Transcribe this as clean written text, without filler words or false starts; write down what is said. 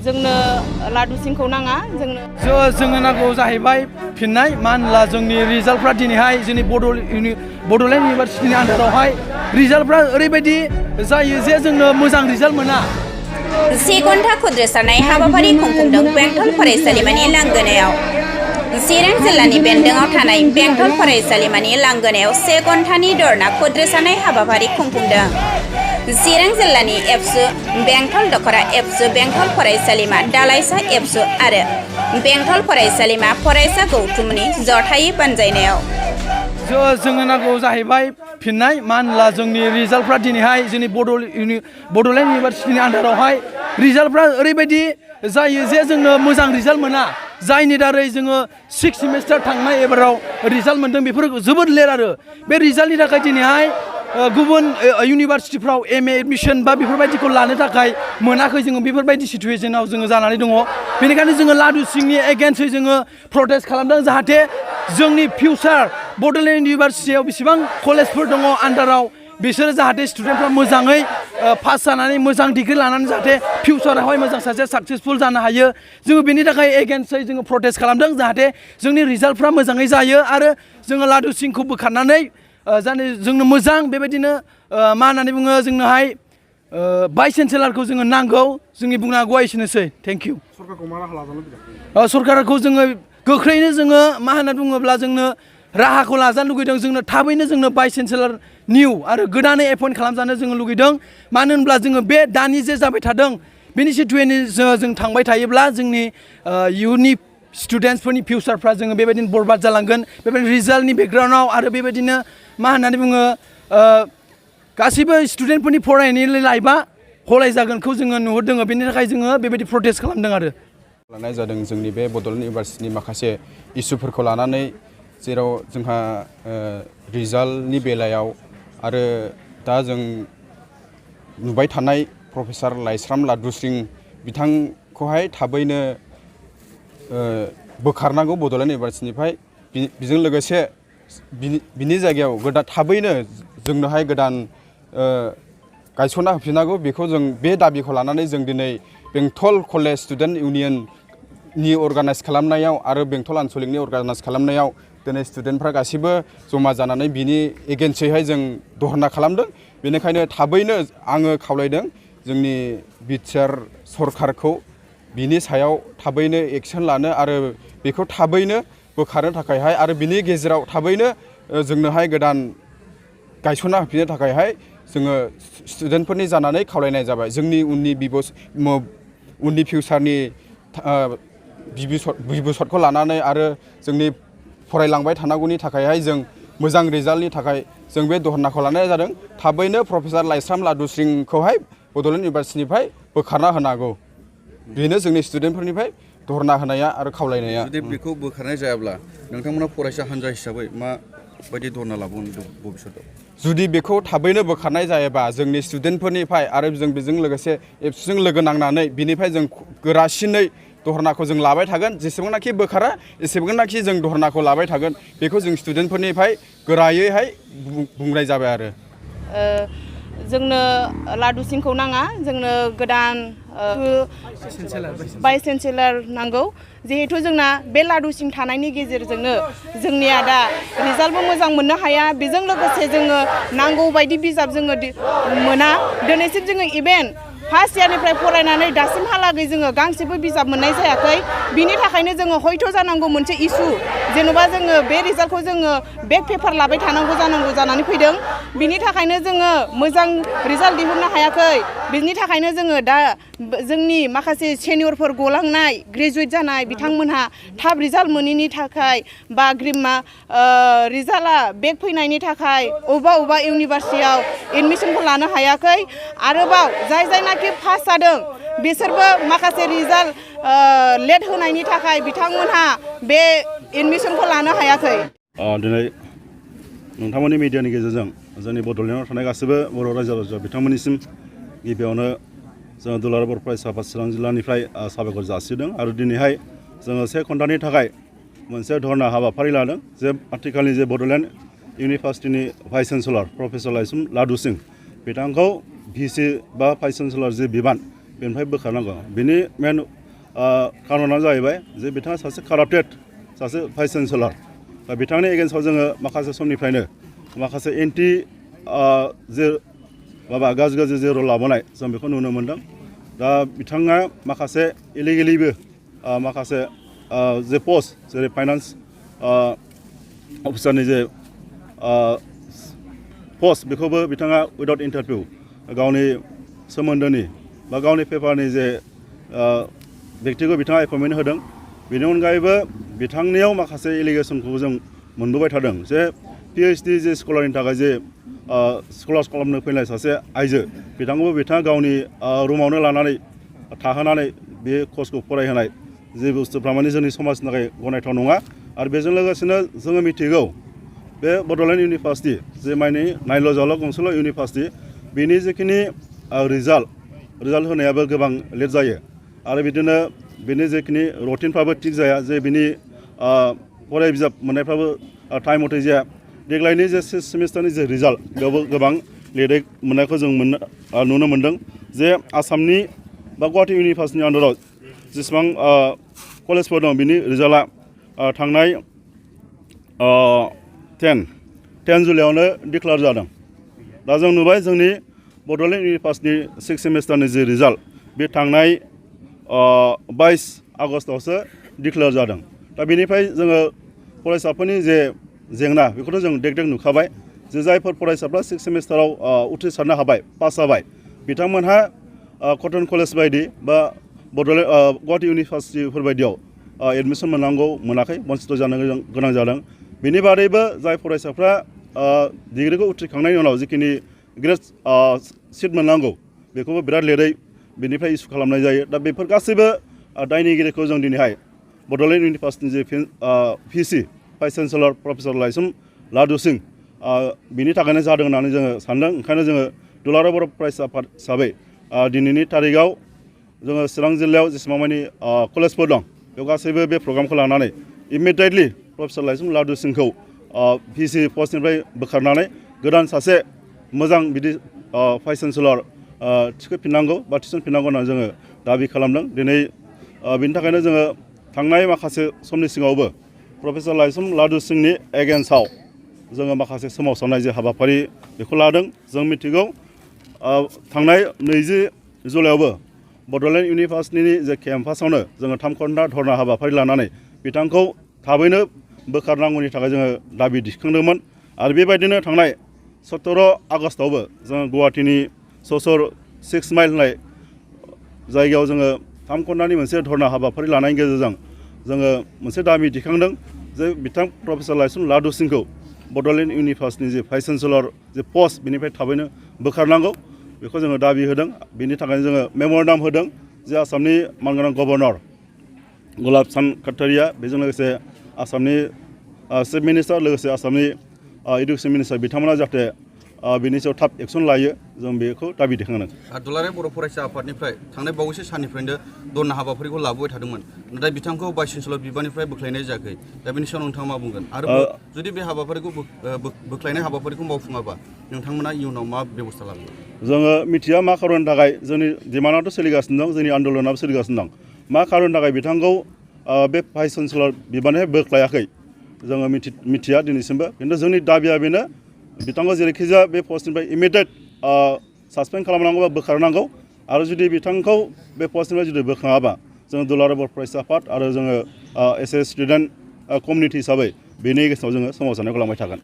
जोंनो लादुसिंखौ नाङा जोंनो नांगौ जाहैबाय फिननाय मानो होनब्ला जोंनि रिजाल्टफ्रा दिनैहाय जोंनि बड'लेण्ड इउनिभारसिटिनि आन्दारावहाय रिजाल्टफ्रा ओरैबायदि जायो जे जोंनो मोजां रिजाल्ट मोना। 1 घन्टा खुद्रेसारनाय हाबाफारि खुंफुंदों बेंटल फरायसालिमानि लांगोनायाव। चिरां जिल्लानि बेन्दोङाव थानाय बेंटल फरायसालिमानि लांगोनायाव 1 घन्टानि धरना खुद्रेसारनाय हाबाफारि खुंफुंदों। चिरां जिल्लानि एबसु बेंटल दख'रा एबसु बेंटल फरायसालिमा दालाइसा एबसु आरो बेंटल फरायसालिमा फरायसा गौथुमनि जथायै बानजायनायाव जोंनो नांगौ जाहैबाय फिननाय मानो होनब्ला जोंनि रिजाल्टफ्रा दिनैहाय जोंनि बड'लेण्ड इउनिभारसिटिनि आन्दारावहाय रिजाल्टफ्रा ओरैबायदि जायो जे जोंनो मोजां रिजाल्ट मोना, जायनि दारै जोङो 6 सेमिस्टार थांनाय एबाराव रिजाल्ट मोन्दों बेफोर जोबोद लेट आरो बे रिजाल्टनि थाखाय दिनैहाय गुबुन इउनिभारसिटिफ्राव MA एडमिशन बा बेफोरबायदिखौ लानो थाखाय मोनाखै जोङो बेफोरबायदि सिचुवेशनाव जोङो जानानै दङ। बेनिखायनो जोङो लादु सिंनि एगेन्स्टै जोङो प्रटेस्ट खालामदों जाहाथे जोंनि फिउचार बड'लेण्ड इउनिभारसिटियाव बेसेबां कलेजफोर दङ आन्दाराव बिसोरो जाहाथे स्टुडेन्टफ्रा मोजाङै पास जानानै मोजां डिग्री लानानै जाहाथे फिउचारावहाय मोजां सासे साक्सेसफुल जानो हायो। जोङो बेनि थाखाय एगेन्स्टै जोङो प्रटेस्ट खालामदों जाहाथे जोंनि रिजाल्टफ्रा मोजाङै जायो आरो जोङो लादु सिंखौ बोखारनानै जाने जोंनो मोजां बेबायदिनो मा होननानै बुङो जोंनोहाय भाइस चेन्सेलरखौ जोङो नांगौ। जोंनि बुंनांगौआ एसेनोसै। Thank you. सरकारखौ मा राहा लाजानो लुबैदों? सरकारखौ जोङो गोख्रैनो जोङो मा होनना बुङोब्ला जोंनो राहाखौ लाजानो लुगैदों। जोंनो थाबैनो जोंनो भाइस चेन्सेलर निउ आरो गोदानै एपइन्ट खालामजानो जोङो लुगैदों। मानो होनब्ला जोङो बे दानि जे जाबाय थादों बेनि सिचुवेशनजों जों थांबाय थायोब्ला जोंनि इयुननि स्टुडेन्टसफोरनि फिउचारफ्रा जोङो बेबायदिनो बरबाद जालांगोन। बेबायदिनो रिजाल्टनि बेकग्राउन्डआव आरो बेबायदिनो मा होननानै बुङो गासैबो स्टुडेन्टफोरनि फरायनायनि लाइफआ हलाय जागोनखौ जोङो नुहुरदों। बेनि थाखाय जोङो बेबायदि प्रटेस्ट खालामदों आरो लानाय जादों जोंनि बे बड'लेण्ड इउनिभारसिटिनि माखासे इसुफोरखौ लानानै जेराव जोंहा रिजाल्टनि बेलायाव आरो दा जों नुबाय थानाय प्रफेसार लाइस्राम लादुस्रिं बिथांखौहाय थाबैनो बोखारनांगौ बड'लेण्ड इउनिभारसिटिनिफ्राय बेजों लोगोसे बिनि जायगायाव थाबैनो जोंनोहाय गोदान गायसनना होफिननांगौ। बेखौ जों बे दाबिखौ लानानै जों दिनै बेंटल कलेज स्टुडेन्ट इउनियननि अर्गानाइज खालामनायाव आरो बेंटल आनसलिकनि अर्गानाइज खालामनायाव दिनै स्टुडेन्टफ्रा गासैबो जमा जानानै बिनि एगेन्स्टैहाय जों धरना खालामदों। बेनिखायनो थाबैनो आङो खावलायदों जोंनि बिटिआर सरकारखौ बिनि सायाव थाबैनो एक्सन लानो आरो बेखौ थाबैनो बोखारनो थाखायहाय आरो बिनि गेजेराव थाबैनो जोंनोहाय गोदान गायसनना होफिननो थाखायहाय जोङो स्टुडेन्टफोरनि जानानै खावलायनाय जाबाय। जोंनि उननि फिउचारनि बिबुसतखौ लानानै आरो जोंनि फरायलांबाय थानांगौनि थाखायहाय जों मोजां रिजाल्टनि थाखाय जों बे धरनाखौ लानाय जादों। थाबैनो प्रफेसार लाइस्राम लादुस्रिंखौहाय बड'लेण्ड इउनिभारसिटिनिफ्राय बोखारना होनांगौ। बेनो जोंनि स्टुडेन्टफोरनिफ्राय धरना होनाया आरो खावलायनाया। जुदि बेखौ बोखारनाय जायाब्ला नोंथांमोना फरायसा हान्जा हिसाबै माबायदि धरना लाबावनो भबिष्यतआव? जुदि बेखौ थाबैनो बोखारनाय जायोबा जोंनि स्टुडेन्टफोरनिफ्राय आरो जों बेजों लोगोसे एबसुजों लोगो नांनानै बिनिफ्राय जों गोरासिनै धरनाखौ जों लाबाय थागोन। जेसेबांनाखि बोखारा एसेबांनाखि जों धरनाखौ लाबाय थागोन। बेखौ जों स्टुडेन्टफोरनिफ्राय गोरायैहाय बुंनाय जाबाय आरो जोंनो लादुसिंखौ नाङा, जोंनो गोदान भाइस चेन्सेलर नांगौ। जिहेतु जोंना बे लादुसिं थानायनि गेजेरजोंनो जोंनिया दा रिजाल्टबो मोजां मोननो हाया, बेजों लोगोसे जोङो नांगौ बायदि बिजाब जोङो मोना। दिनैसिम जोङो इभेन फार्स्ट इयारनिफ्राय फरायनानै दासिमहालागै जोङो गांसेबो बिजाब मोननाय जायाखै। बिनि थाखायनो जोङो हयथ' जानांगौ मोनसे इसु, जेन'बा जोङो बे रिजाल्टखौ जोङो बेक पेपार लाबाय थानांगौ जानानै फैदों। बिनि थाखायनो जोङो मोजां रिजाल्ट दिहुननो हायाखै। बिनि थाखायनो जोङो दा जोंनि माखासे सेनियरफोर गलांनाय ग्रेजुवेट जानाय बिथांमोनहा थाब रिजाल्ट मोनैनि थाखाय बा रिजाल्टआ बेक फैनायनि थाखाय अबेबा इउनिभारसिटियाव एडमिसनखौ लानो हायाखै। आरोबाव जायनाखि पास जादों बिसोरबो माखासे रिजाल्ट लेट होनायनि थाखाय बिथांमोनहा बे एडमिसनखौ लानो हायाखै। दिनै नोंथांमोननि मिडियानि गेजेरजों जोंनि बड'लेण्डआव थानाय गासैबो बर' रायजो राजा बिथांमोननिसिम गिबियावनो जोङो दुलाराय बर' फरायसा आफाद चिरां जिल्लानिफ्राय साबायखर जासिदों। आरो दिनैहाय जोङो 1 घन्टानि थाखाय मोनसे धरना हाबाफारि लादों जे आथिखालनि जे Bodoland इउनिभारसिटिनि vice chancellor professor Laishram लादुस्रिं बिथांखौ भिसि बा भाइस चेन्सेलर जे बिबान बेनिफ्राय बोखारनांगौ बिनि मेन खार'ना जाहैबाय जे बिथाङा सासे काराप्टेड सासे भाइस चेन्सेलर दा बिथांनि एगेन्स्टआव जोङो माखासे समनिफ्रायनो माखासे एन्टि जे माबा गाज्रि जे रल लाबोनाय जों बेखौ नुनो मोन्दों दा बिथाङा माखासे इलिगेलिबो माखासे जे पस्ट जेरै फाइनान्स अफिसारनि जे पस्ट बेखौबो बिथाङा उइदाउट इन्टारभिउ गावनि सोमोन्दोनि बा गावनि पेपारनि जे व्यक्तिखौ बिथाङा एपइन्टमेन्ट होदों बेनि अनगायैबो बिथांनियाव माखासे एलिगेसनखौ जों मोनबोबाय थादों जे PhD जे स्कलारनि थाखाय जे स्कलार्स खालामनो फैनाय सासे आइजो बिथाङा गावनि रुमावनो लानानै थाहोनानै बे कर्सखौ फरायहोनाय जे बुस्थुफ्रा माने जोंनि समाजनि थाखाय गनायथाव नङा आरो बेजों लोगोसेनो जोङो मिथिगौ बे बड'लेण्ड इउनिभार्सिटि जे माने नायल' जाल' गंसेल' इउनिभार्सिटि बेनि जिखिनि रिजाल्ट होनायाबो गोबां लेट जायो आरो बिदिनो बेनि जिखिनि रुटिनफ्राबो थिग जाया जे बिनि फराय बिजाब मोननायफ्राबो टाइम मथे जाया देग्लायनि जे 6 सेमिस्टारनि जे रिजाल्ट बेयावबो गोबां लेटै मोननायखौ जों नुनो मोन्दों जे आसामनि बा गुवाहाटि इउनिभार्सिटिनि आन्दाराव जेसेबां कलेजफोर दं बिनि रिजाल्टआ थांनाय 10 जुलाइआवनो डिक्लेयार जादों दा जों नुबाय जोंनि बड'लेण्ड इउनिभार्सिटिनि 6 सेमिस्टारनि जे रिजाल्ट बे थांनाय 22 आगस्टआवसो डिक्लेयार जादों दा बेनिफ्राय जोङो फरायसाफोरनि जे जेंना बेखौथ' जों देख नुखाबाय जे जायफोर फरायसाफ्रा 6 सेमिस्टाराव उथ्रिसारनो हाबाय पास जाबाय बिथांमोनहा कटन कलेज बायदि बा बड'लेण्ड गुवाहाटि इउनिभार्सिटिफोर बायदियाव एडमिसन मोनाखै बन्सित जानो गोनां जादों बेनि बादैबो जाय फरायसाफ्रा डिग्रिखौ उथ्रिखांनायनि उनाव जिखिनि ग्रेड सिट मोननांगौ बेखौबो बिराद लेटै बेनिफ्राय इसु खालामनाय जायो दा बेफोर गासैबो दायनिगिरिखौ जों दिनैहाय बड'लेण्ड इउनिभार्सिटिनि जे VC भाइस चेन्सेलर प्रफेसर लाइसुम लादु सिं बिनि थाखायनो जादों होननानै जोङो सानदों ओंखायनो जोङो दुलाराय बर' फरायसा आफाद हिसाबै दिनैनि थारिखआव जोङो चिरां जिल्लायाव जेसेबां मानि कलेजफोर दं बेयाव गासैबो बे प्रग्रामखौ लानानै इमिडियेटलि प्रफेसर लाइसुम लादु सिंखौ VC पस्टनिफ्राय बोखारनानै गोदान सासे मोजां बिदि भाइस चेन्सेलर थिसनफिननांगौ होननानै जोङो दाबि खालामदों दिनै बिनि थाखायनो जोङो थांनाय माखासे समनि सिगाङावबो प्रफेसर लाइसुम लादु सिंनि एगेन्स्टआव जोङो माखासे सोमावसारनाय जे हाबाफारि बेखौ लादों जों मिथिगौ थांनाय 20 जुलाइआवबो बड'लेण्ड इउनिभार्सिटिनि जे केम्पासावनो जोङो 3 घन्टा धरना हाबाफारि लानानै बिथांखौ थाबैनो बोखारनांगौनि थाखाय जोङो दाबि दिखांदोंमोन आरो बेबायदिनो थांनाय 17 आगस्टआवबो जोङो गुवाहाटीनि ससर 6 माइल होननाय जायगायाव जोङो 3 घन्टानि मोनसे धरना हाबाफारि लानायनि गेजेरजों जोङो मोनसे दाबि दिखांदों जे बिथां प्रफेसर लाइसुम लादु सिंखौ बड'लेण्ड इउनिभार्सिटिनि जे भाइस चेन्सेलर जे पस्ट बिनिफ्राय थाबैनो बोखारनांगौ बेखौ जोङो दाबि होदों बिनि थाखायनो जोङो मेम'रेन्डाम होदों जे आसामनि मानगोनां गभर्नर गुलाब चान्द खाटारिया बेजों लोगोसे आसामनि चिफ मिनिस्टार लोगोसे आसामनि इडुकेसन मिनिस्टार बिथांमोना जाहाथे बिनि सायाव थाब एक्सन लायो जों बेखौ दाबि दैखांदों दुलाराय बर' फरायसा आफादनिफ्राय थांनाय बावैसो साननिफ्रायनो धरना हाबाफारिखौ लाबोबाय थादोंमोन नाथाय बिथांखौ भाइस चेन्सेलर बिबाननिफ्राय बोख्लायनाय जायाखै दा बेनि सायाव नोंथाङा मा बुंगोन आरो जुदि बे हाबाफारिखौ बोख्लायनाय हाबाफारिखौ मावफुङाबा नोंथांमोना इयुनाव मा बेबस्था लागोन जोङो मिथिया मा खारननि थाखाय जोंनि डिमान्डआथ' सोलिगासिनो दं जोंनि आन्दलनाबो सोलिगासिनो दं मा खारननि थाखाय बिथांखौ बे भाइस चेन्सेलर बिबाननिफ्राय बोख्लायाखै जोङो मिथिया दिनैसिमबो खिन्थु जोंनि दाबिया बेनो बिथांखौ जेरैखिजाया बे पस्टनिफ्राय इमिडियेट सासपेन्ड खालामनांगौ बा बोखारनांगौ आरो जुदि बिथांखौ बे पस्टनिफ्राय जुदि बोखाङाबा जोङो दुलाराय बर' फरायसा आफाद आरो जोङो एस ए स्टुडेन्ट कमिउनिटि हिसाबै बेनि गेजेराव जोङो सोमावसारनायखौ लांबाय थागोन